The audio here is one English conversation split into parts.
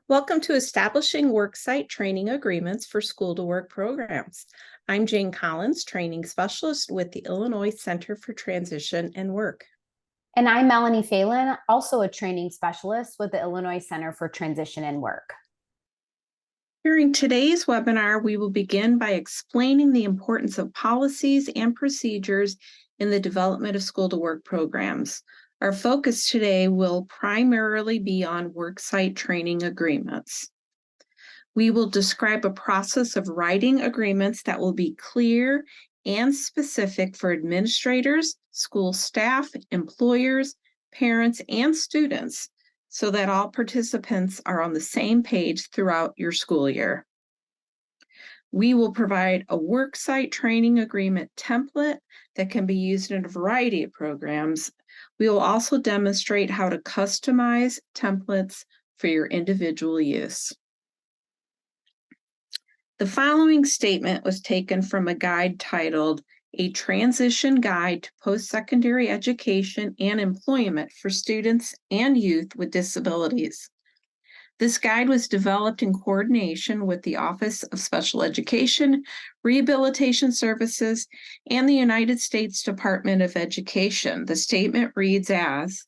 Welcome to Establishing Worksite Training Agreements for School to Work Programs. I'm Jane Collins, Training Specialist with the Illinois Center for Transition and Work. And I'm Melanie Phelan, also a training specialist with the Illinois Center for Transition and Work. During today's webinar, we will begin by explaining the importance of policies and procedures in the development of school to work programs. Our focus today will primarily be on worksite training agreements. We will describe a process of writing agreements that will be clear and specific for administrators, school staff, employers, parents, and students so that all participants are on the same page throughout your school year. We will provide a worksite training agreement template that can be used in a variety of programs. We will also demonstrate how to customize templates for your individual use. The following statement was taken from a guide titled A Transition Guide to Post-Secondary Education and Employment for Students and Youth with Disabilities. This guide was developed in coordination with the Office of Special Education, Rehabilitation Services, and the United States Department of Education. The statement reads as,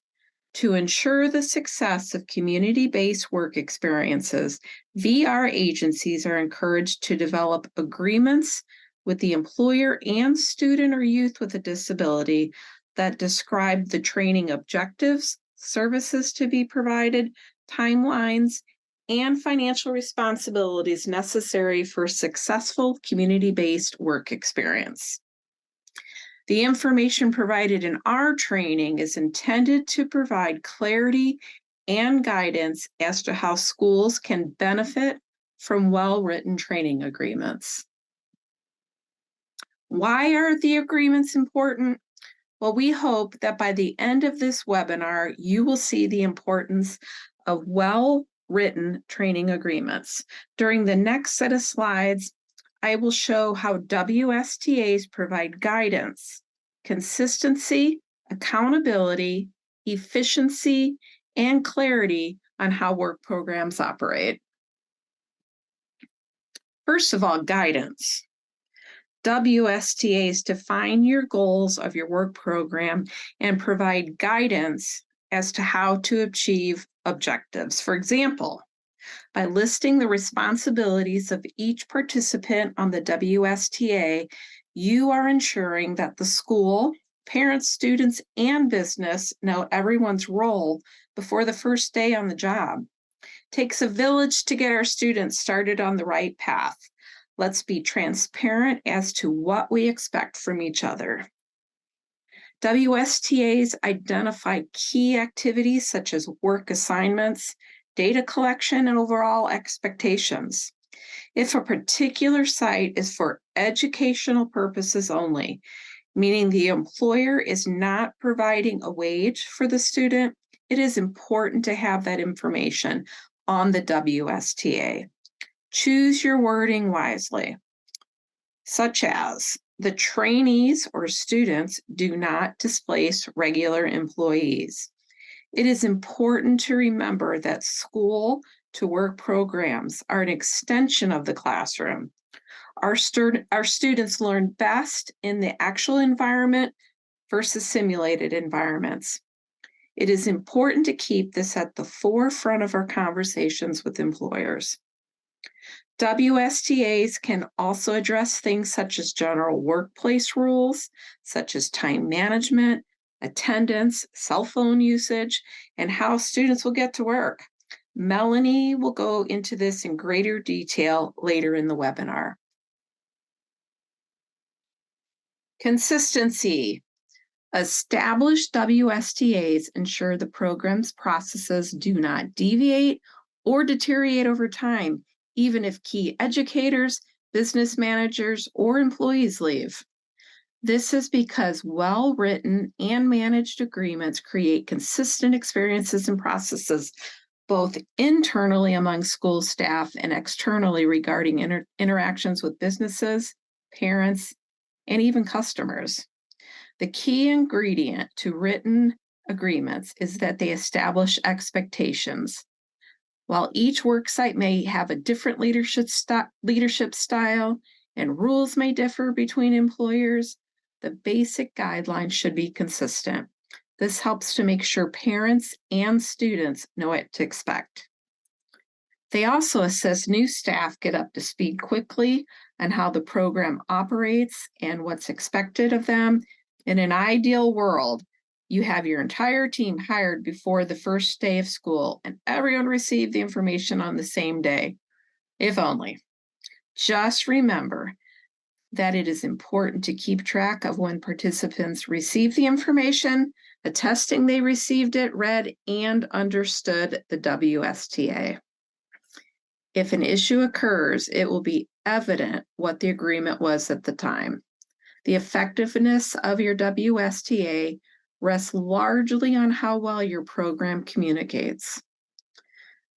to ensure the success of community-based work experiences, VR agencies are encouraged to develop agreements with the employer and student or youth with a disability that describe the training objectives, services to be provided, timelines, and financial responsibilities necessary for successful community-based work experience. The information provided in our training is intended to provide clarity and guidance as to how schools can benefit from well-written training agreements. Why are the agreements important? Well, we hope that by the end of this webinar, you will see the importance of well-written training agreements. During the next set of slides, I will show how WSTAs provide guidance, consistency, accountability, efficiency, and clarity on how work programs operate. First of all, guidance. WSTAs define your goals of your work program and provide guidance as to how to achieve objectives. For example, by listing the responsibilities of each participant on the WSTA, you are ensuring that the school, parents, students, and business know everyone's role before the first day on the job. It takes a village to get our students started on the right path. Let's be transparent as to what we expect from each other. WSTAs identify key activities such as work assignments, data collection, and overall expectations. If a particular site is for educational purposes only, meaning the employer is not providing a wage for the student, it is important to have that information on the WSTA. Choose your wording wisely, such as the trainees or students do not displace regular employees. It is important to remember that school to work programs are an extension of the classroom. Our students learn best in the actual environment versus simulated environments. It is important to keep this at the forefront of our conversations with employers. WSTAs can also address things such as general workplace rules, such as time management, attendance, cell phone usage, and how students will get to work. Melanie will go into this in greater detail later in the webinar. Consistency. Established WSTAs ensure the program's processes do not deviate or deteriorate over time, even if key educators, business managers, or employees leave. This is because well-written and managed agreements create consistent experiences and processes, both internally among school staff and externally regarding interactions with businesses, parents, and even customers. The key ingredient to written agreements is that they establish expectations. While each worksite may have a different leadership style and rules may differ between employers, the basic guidelines should be consistent. This helps to make sure parents and students know what to expect. They also assist new staff get up to speed quickly on how the program operates and what's expected of them. In an ideal world, you have your entire team hired before the first day of school and everyone received the information on the same day. If only. Just remember that it is important to keep track of when participants receive the information, attesting they received it, read, and understood the WSTA. If an issue occurs, it will be evident what the agreement was at the time. The effectiveness of your WSTA rests largely on how well your program communicates.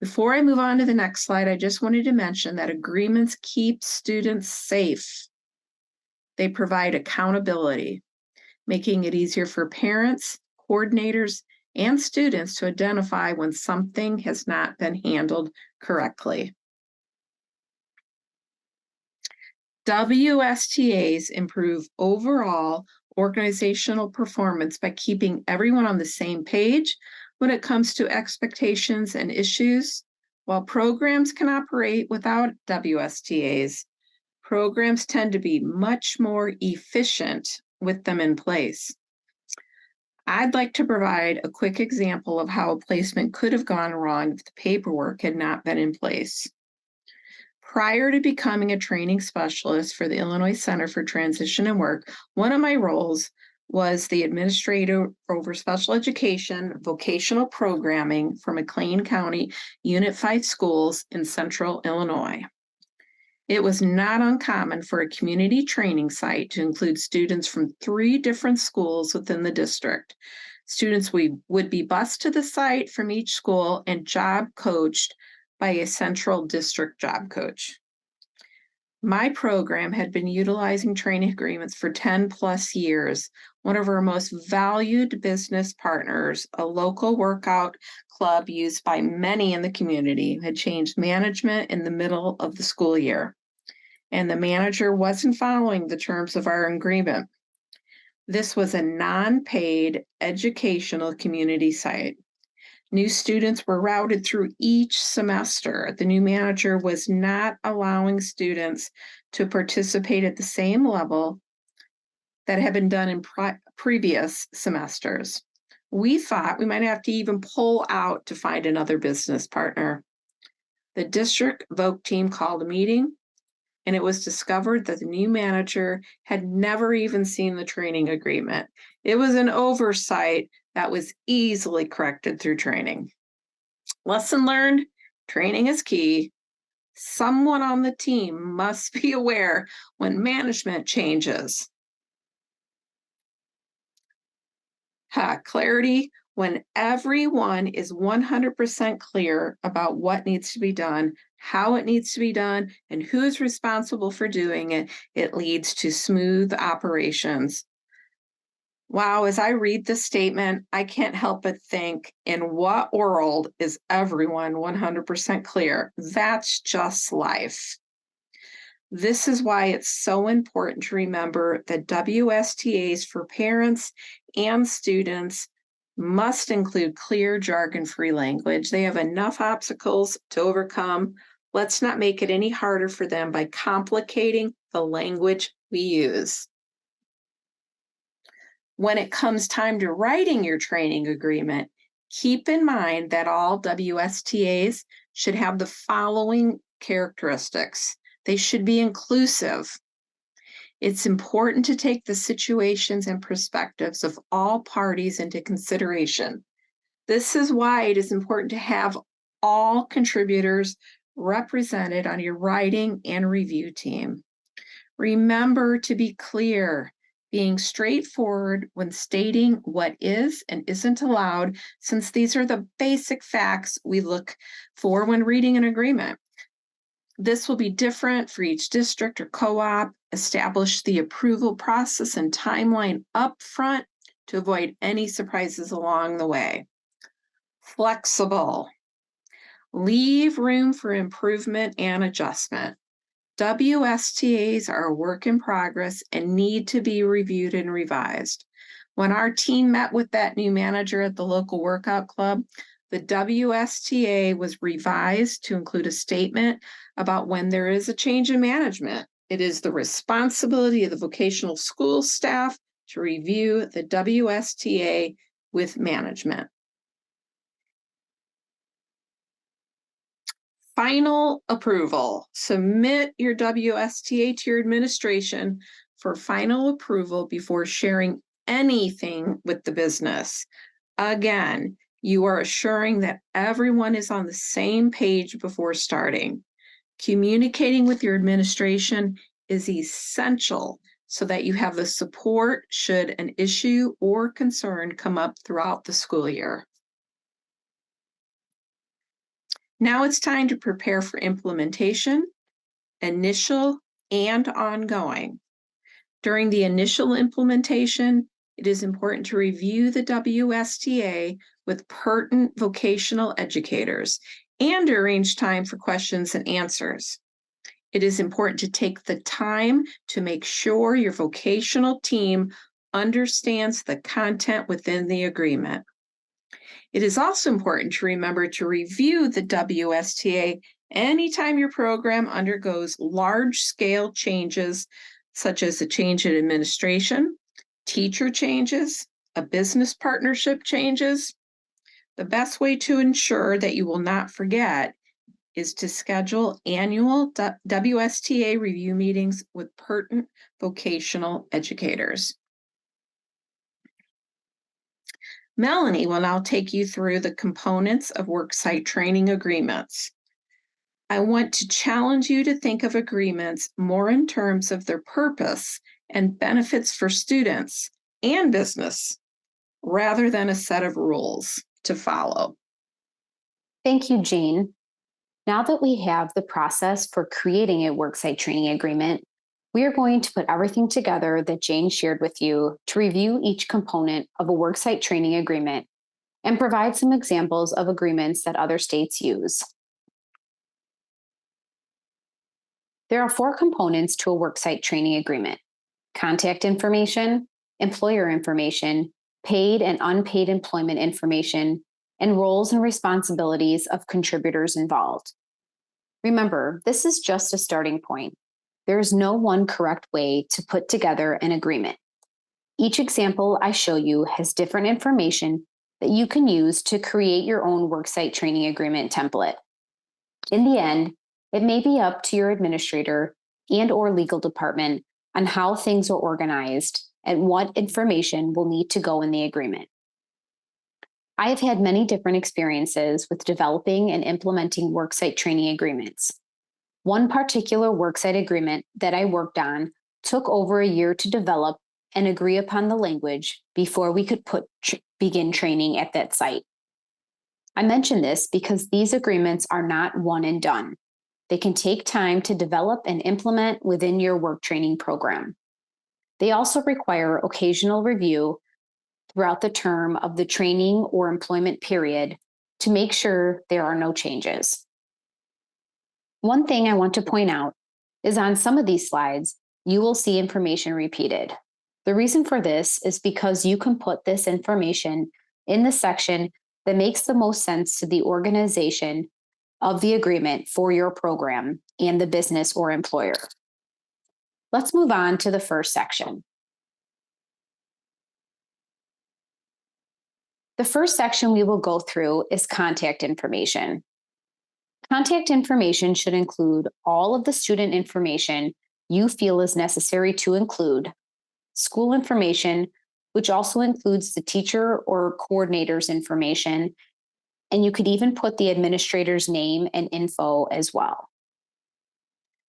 Before I move on to the next slide, I just wanted to mention that agreements keep students safe. They provide accountability, making it easier for parents, coordinators, and students to identify when something has not been handled correctly. WSTAs improve overall organizational performance by keeping everyone on the same page when it comes to expectations and issues. While programs can operate without WSTAs, programs tend to be much more efficient with them in place. I'd like to provide a quick example of how a placement could have gone wrong if the paperwork had not been in place. Prior to becoming a training specialist for the Illinois Center for Transition and Work, one of my roles was the administrator over special education vocational programming for McLean County Unit 5 schools in central Illinois. It was not uncommon for a community training site to include students from 3 different schools within the district. Students would be bused to the site from each school and job coached by a central district job coach. My program had been utilizing training agreements for 10 plus years. One of our most valued business partners, a local workout club used by many in the community, had changed management in the middle of the school year, and the manager wasn't following the terms of our agreement. This was a non-paid educational community site. New students were routed through each semester. The new manager was not allowing students to participate at the same level that had been done in previous semesters. We thought we might have to even pull out to find another business partner. The district voc team called a meeting, and it was discovered that the new manager had never even seen the training agreement. It was an oversight that was easily corrected through training. Lesson learned, training is key. Someone on the team must be aware when management changes. Clarity, when everyone is 100% clear about what needs to be done, how it needs to be done, and who is responsible for doing it, it leads to smooth operations. Wow, as I read this statement, I can't help but think, in what world is everyone 100% clear? That's just life. This is why it's so important to remember that WSTAs for parents and students must include clear, jargon-free language. They have enough obstacles to overcome. Let's not make it any harder for them by complicating the language we use. When it comes time to writing your training agreement, keep in mind that all WSTAs should have the following characteristics. They should be inclusive. It's important to take the situations and perspectives of all parties into consideration. This is why it is important to have all contributors represented on your writing and review team. Remember to be clear, being straightforward when stating what is and isn't allowed, since these are the basic facts we look for when reading an agreement. This will be different for each district or co-op. Establish the approval process and timeline up front to avoid any surprises along the way. Flexible. Leave room for improvement and adjustment. WSTAs are a work in progress and need to be reviewed and revised. When our team met with that new manager at the local workout club, the WSTA was revised to include a statement about when there is a change in management. It is the responsibility of the vocational school staff to review the WSTA with management. Final approval. Submit your WSTA to your administration for final approval before sharing anything with the business. Again, you are assuring that everyone is on the same page before starting. Communicating with your administration is essential so that you have the support should an issue or concern come up throughout the school year. Now it's time to prepare for implementation, initial and ongoing. During the initial implementation, it is important to review the WSTA with pertinent vocational educators and arrange time for questions and answers. It is important to take the time to make sure your vocational team understands the content within the agreement. It is also important to remember to review the WSTA anytime your program undergoes large-scale changes, such as a change in administration, teacher changes, a business partnership changes. The best way to ensure that you will not forget is to schedule annual WSTA review meetings with pertinent vocational educators. Melanie will now take you through the components of worksite training agreements. I want to challenge you to think of agreements more in terms of their purpose and benefits for students and business, rather than a set of rules to follow. Thank you, Jane. Now that we have the process for creating a worksite training agreement, we are going to put everything together that Jane shared with you to review each component of a worksite training agreement and provide some examples of agreements that other states use. There are 4 components to a worksite training agreement: contact information, employer information, paid and unpaid employment information, and roles and responsibilities of contributors involved. Remember, this is just a starting point. There is no one correct way to put together an agreement. Each example I show you has different information that you can use to create your own worksite training agreement template. In the end, it may be up to your administrator and/or legal department on how things are organized and what information will need to go in the agreement. I have had many different experiences with developing and implementing worksite training agreements. One particular worksite agreement that I worked on took over a year to develop and agree upon the language before we could begin training at that site. I mention this because these agreements are not one and done. They can take time to develop and implement within your work training program. They also require occasional review throughout the term of the training or employment period to make sure there are no changes. One thing I want to point out is on some of these slides, you will see information repeated. The reason for this is because you can put this information in the section that makes the most sense to the organization of the agreement for your program and the business or employer. Let's move on to the first section. The first section we will go through is contact information. Contact information should include all of the student information you feel is necessary to include, school information, which also includes the teacher or coordinator's information, and you could even put the administrator's name and info as well.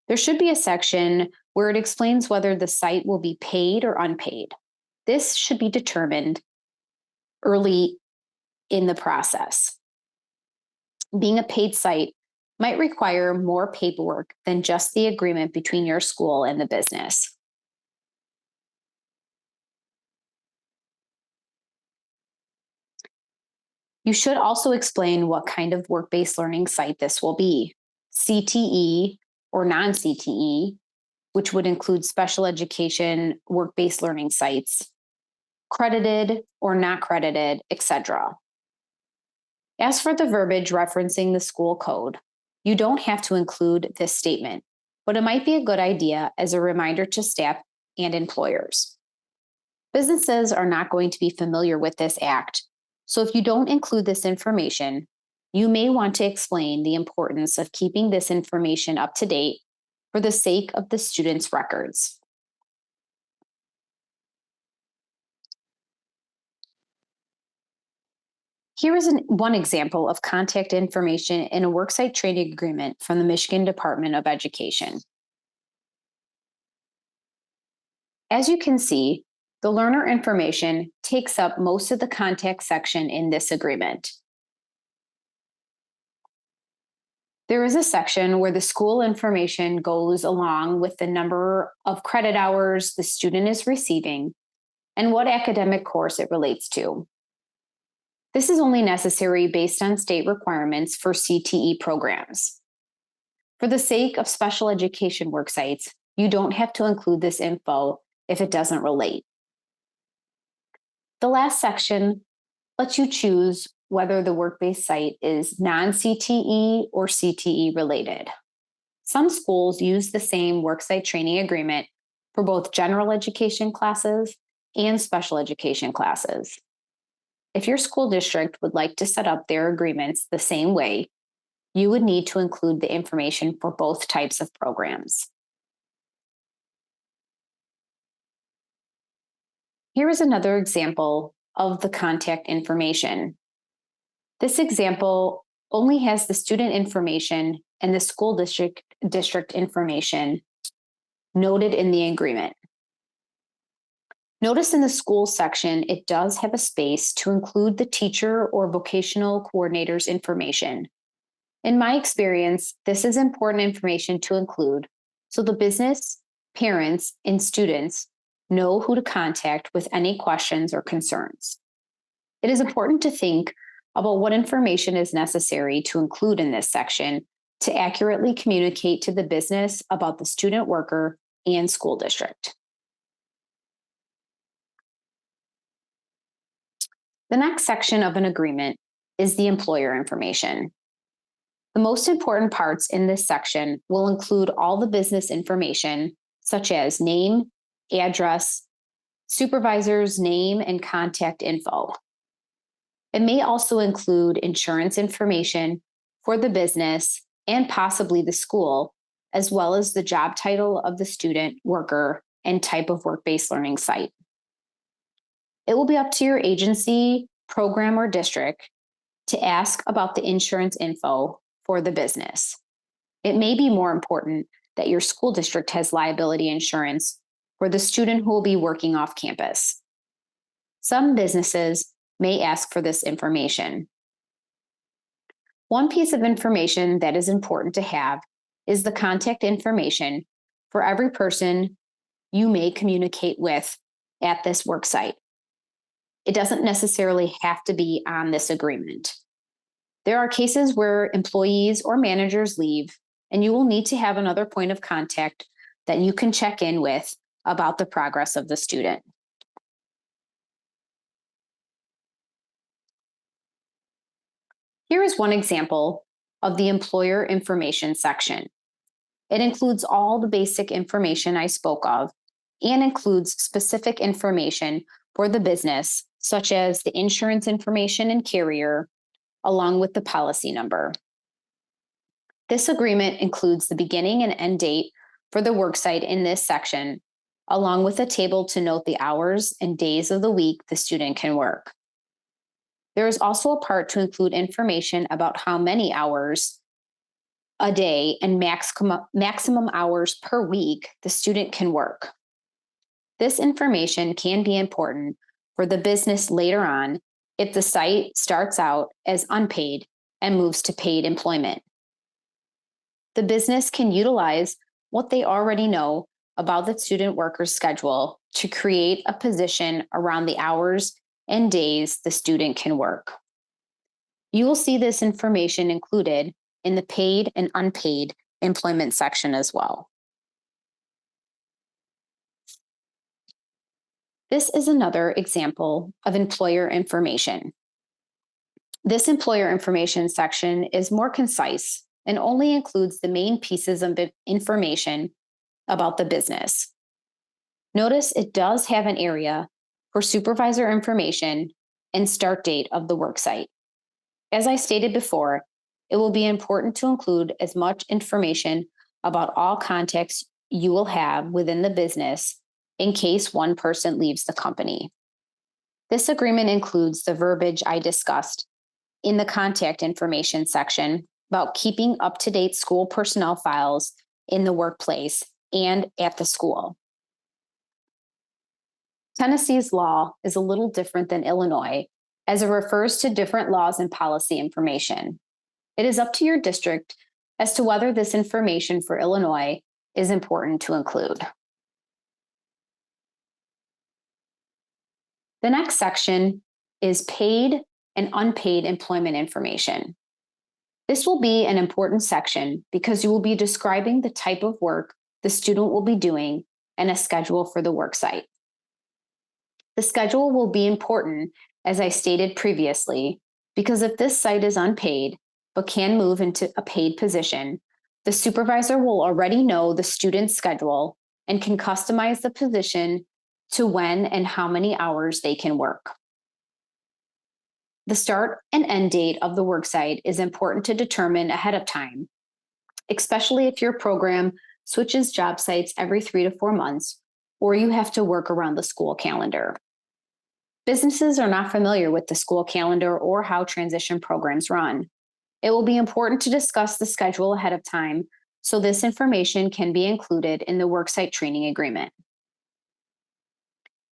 There should be a section where it explains whether the site will be paid or unpaid. This should be determined early in the process. Being a paid site might require more paperwork than just the agreement between your school and the business. You should also explain what kind of work-based learning site this will be, CTE or non-CTE, which would include special education work-based learning sites, credited or not credited, etc. As for the verbiage referencing the school code, you don't have to include this statement, but it might be a good idea as a reminder to staff and employers. Businesses are not going to be familiar with this act, so if you don't include this information, you may want to explain the importance of keeping this information up to date for the sake of the students' records. Here is one example of contact information in a worksite training agreement from the Michigan Department of Education. As you can see, the learner information takes up most of the contact section in this agreement. There is a section where the school information goes along with the number of credit hours the student is receiving and what academic course it relates to. This is only necessary based on state requirements for CTE programs. For the sake of special education worksites, you don't have to include this info if it doesn't relate. The last section lets you choose whether the work-based site is non-CTE or CTE related. Some schools use the same worksite training agreement for both general education classes and special education classes. If your school district would like to set up their agreements the same way, you would need to include the information for both types of programs. Here is another example of the contact information. This example only has the student information and the school district information noted in the agreement. Notice in the school section, it does have a space to include the teacher or vocational coordinator's information. In my experience, this is important information to include so the business, parents, and students know who to contact with any questions or concerns. It is important to think about what information is necessary to include in this section to accurately communicate to the business about the student worker and school district. The next section of an agreement is the employer information. The most important parts in this section will include all the business information, such as name, address, supervisor's name, and contact info. It may also include insurance information for the business and possibly the school, as well as the job title of the student, worker, and type of work-based learning site. It will be up to your agency, program, or district to ask about the insurance info for the business. It may be more important that your school district has liability insurance for the student who will be working off campus. Some businesses may ask for this information. One piece of information that is important to have is the contact information for every person you may communicate with at this work site. It doesn't necessarily have to be on this agreement. There are cases where employees or managers leave, and you will need to have another point of contact that you can check in with about the progress of the student. Here is one example of the employer information section. It includes all the basic information I spoke of and includes specific information for the business, such as the insurance information and carrier, along with the policy number. This agreement includes the beginning and end date for the worksite in this section, along with a table to note the hours and days of the week the student can work. There is also a part to include information about how many hours a day and maximum hours per week the student can work. This information can be important for the business later on if the site starts out as unpaid and moves to paid employment. The business can utilize what they already know about the student worker's schedule to create a position around the hours and days the student can work. You will see this information included in the paid and unpaid employment section as well. This is another example of employer information. This employer information section is more concise and only includes the main pieces of information about the business. Notice it does have an area for supervisor information and start date of the worksite. As I stated before, it will be important to include as much information about all contacts you will have within the business in case one person leaves the company. This agreement includes the verbiage I discussed in the contact information section about keeping up-to-date school personnel files in the workplace and at the school. Tennessee's law is a little different than Illinois as it refers to different laws and policy information. It is up to your district as to whether this information for Illinois is important to include. The next section is paid and unpaid employment information. This will be an important section because you will be describing the type of work the student will be doing and a schedule for the worksite. The schedule will be important, as I stated previously, because if this site is unpaid but can move into a paid position, the supervisor will already know the student's schedule and can customize the position to when and how many hours they can work. The start and end date of the worksite is important to determine ahead of time, especially if your program switches job sites every 3 to 4 months, or you have to work around the school calendar. Businesses are not familiar with the school calendar or how transition programs run. It will be important to discuss the schedule ahead of time so this information can be included in the worksite training agreement.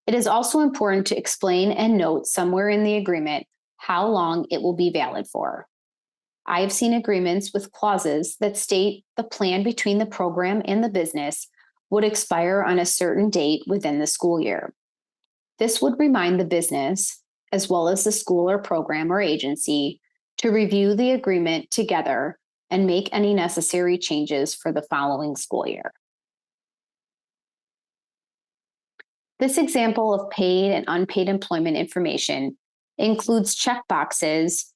It is also important to explain and note somewhere in the agreement how long it will be valid for. I have seen agreements with clauses that state the plan between the program and the business would expire on a certain date within the school year. This would remind the business, as well as the school or program or agency, to review the agreement together and make any necessary changes for the following school year. This example of paid and unpaid employment information includes checkboxes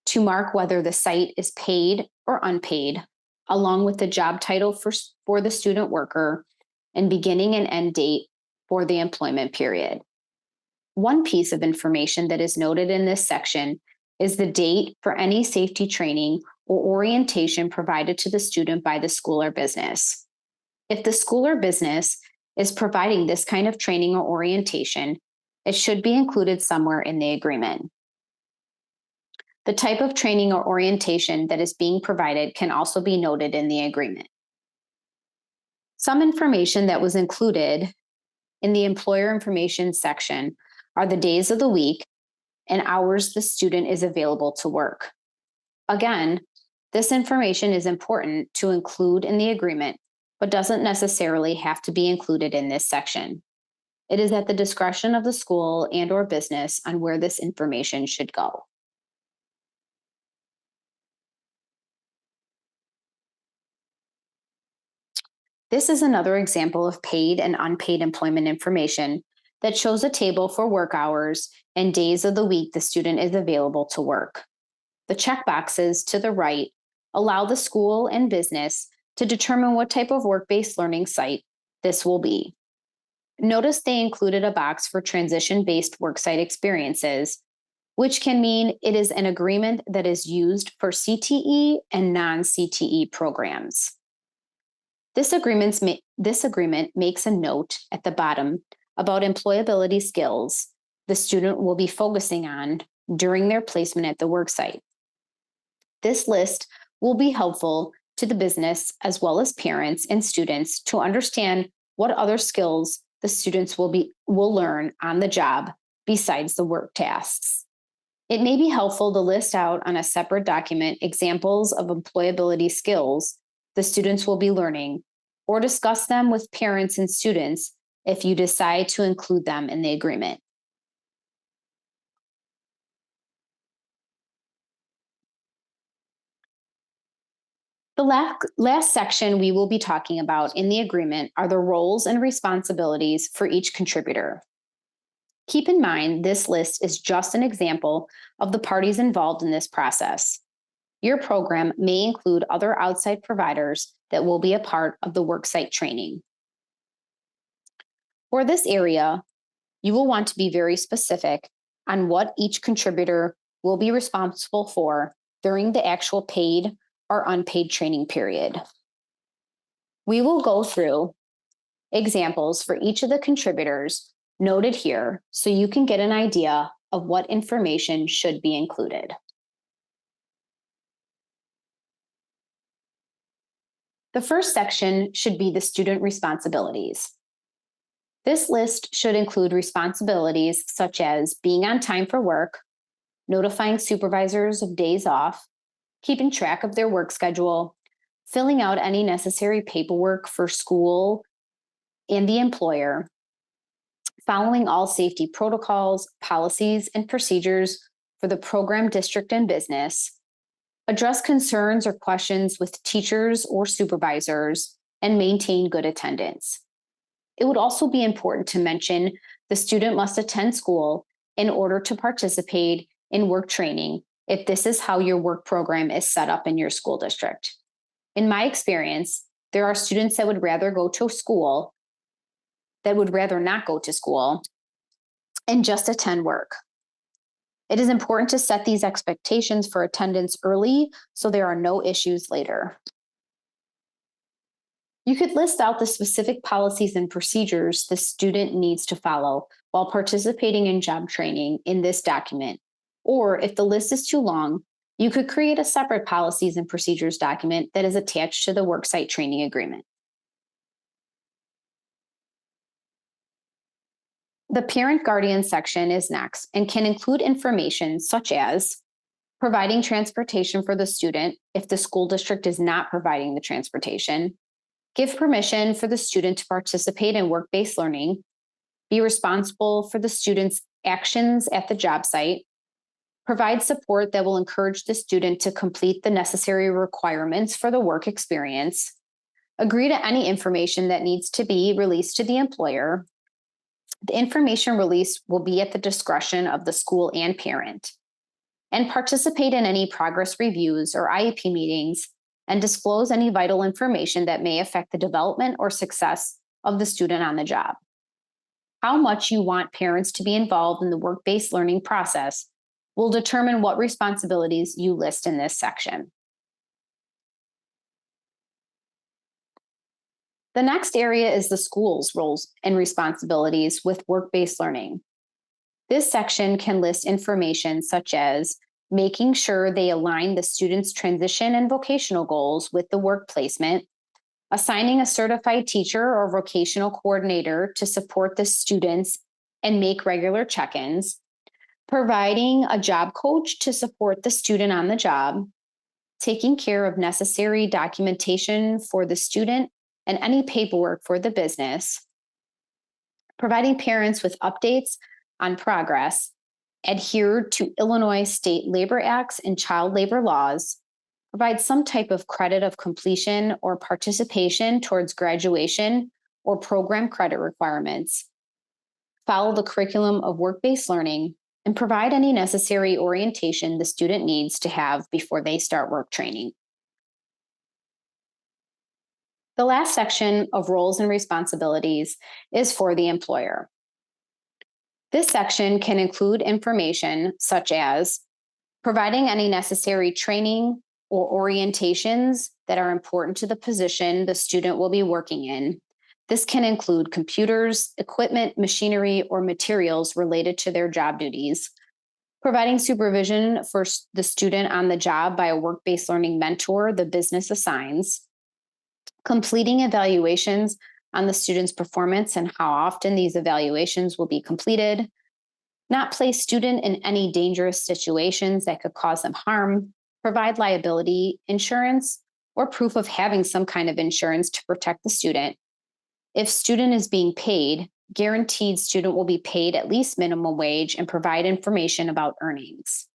to mark whether the site is paid or unpaid, along with the job title for the student worker and beginning and end date for the employment period. One piece of information that is noted in this section is the date for any safety training or orientation provided to the student by the school or business. If the school or business is providing this kind of training or orientation, it should be included somewhere in the agreement. The type of training or orientation that is being provided can also be noted in the agreement. Some information that was included in the employer information section are the days of the week and hours the student is available to work. Again, this information is important to include in the agreement, but doesn't necessarily have to be included in this section. It is at the discretion of the school and/or business on where this information should go. This is another example of paid and unpaid employment information that shows a table for work hours and days of the week the student is available to work. The checkboxes to the right allow the school and business to determine what type of work-based learning site this will be. Notice they included a box for transition-based worksite experiences, which can mean it is an agreement that is used for CTE and non-CTE programs. This agreement makes a note at the bottom about employability skills the student will be focusing on during their placement at the worksite. This list will be helpful to the business as well as parents and students to understand what other skills the students will learn on the job besides the work tasks. It may be helpful to list out on a separate document examples of employability skills the students will be learning, or discuss them with parents and students if you decide to include them in the agreement. The last section we will be talking about in the agreement are the roles and responsibilities for each contributor. Keep in mind, this list is just an example of the parties involved in this process. Your program may include other outside providers that will be a part of the worksite training. For this area, you will want to be very specific on what each contributor will be responsible for during the actual paid or unpaid training period. We will go through examples for each of the contributors noted here so you can get an idea of what information should be included. The first section should be the student responsibilities. This list should include responsibilities such as being on time for work, notifying supervisors of days off, keeping track of their work schedule, filling out any necessary paperwork for school and the employer, following all safety protocols, policies, and procedures for the program, district, and business, address concerns or questions with teachers or supervisors, and maintain good attendance. It would also be important to mention the student must attend school in order to participate in work training if this is how your work program is set up in your school district. In my experience, there are students that would rather go to school, that would rather not go to school and just attend work. It is important to set these expectations for attendance early so there are no issues later. You could list out the specific policies and procedures the student needs to follow while participating in job training in this document. Or if the list is too long, you could create a separate policies and procedures document that is attached to the worksite training agreement. The parent guardian section is next and can include information such as providing transportation for the student if the school district is not providing the transportation, give permission for the student to participate in work-based learning, be responsible for the student's actions at the job site, provide support that will encourage the student to complete the necessary requirements for the work experience, agree to any information that needs to be released to the employer. The information released will be at the discretion of the school and parent, and participate in any progress reviews or IEP meetings and disclose any vital information that may affect the development or success of the student on the job. How much you want parents to be involved in the work-based learning process will determine what responsibilities you list in this section. The next area is the school's roles and responsibilities with work-based learning. This section can list information such as making sure they align the student's transition and vocational goals with the work placement, assigning a certified teacher or vocational coordinator to support the students and make regular check-ins, providing a job coach to support the student on the job, taking care of necessary documentation for the student and any paperwork for the business, providing parents with updates on progress, adhere to Illinois state labor acts and child labor laws, provide some type of credit of completion or participation towards graduation or program credit requirements, follow the curriculum of work-based learning, and provide any necessary orientation the student needs to have before they start work training. The last section of roles and responsibilities is for the employer. This section can include information such as providing any necessary training or orientations that are important to the position the student will be working in. This can include computers, equipment, machinery, or materials related to their job duties, providing supervision for the student on the job by a work-based learning mentor the business assigns, completing evaluations on the student's performance and how often these evaluations will be completed, not place student in any dangerous situations that could cause them harm, provide liability insurance or proof of having some kind of insurance to protect the student. If student is being paid, guaranteed student will be paid at least minimum wage and provide information about earnings.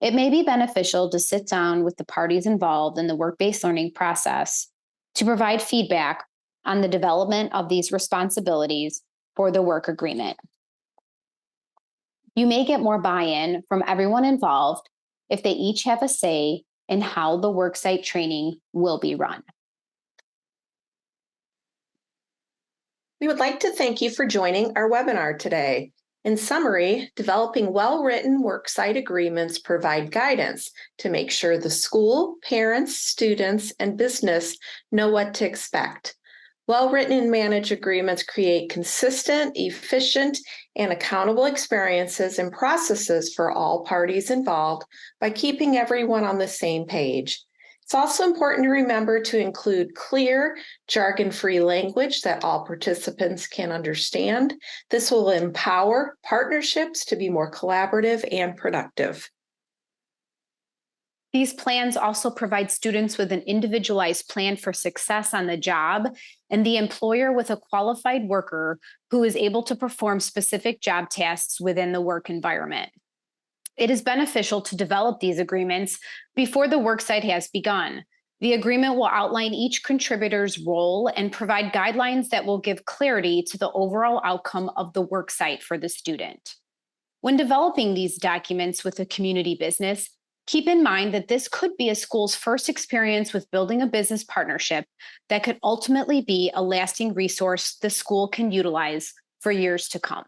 It may be beneficial to sit down with the parties involved in the work-based learning process to provide feedback on the development of these responsibilities for the work agreement. You may get more buy-in from everyone involved if they each have a say in how the worksite training will be run. We would like to thank you for joining our webinar today. In summary, developing well-written worksite agreements provide guidance to make sure the school, parents, students, and business know what to expect. Well-written and managed agreements create consistent, efficient, and accountable experiences and processes for all parties involved by keeping everyone on the same page. It's also important to remember to include clear, jargon-free language that all participants can understand. This will empower partnerships to be more collaborative and productive. These plans also provide students with an individualized plan for success on the job and the employer with a qualified worker who is able to perform specific job tasks within the work environment. It is beneficial to develop these agreements before the worksite has begun. The agreement will outline each contributor's role and provide guidelines that will give clarity to the overall outcome of the worksite for the student. When developing these documents with a community business, keep in mind that this could be a school's first experience with building a business partnership that could ultimately be a lasting resource the school can utilize for years to come.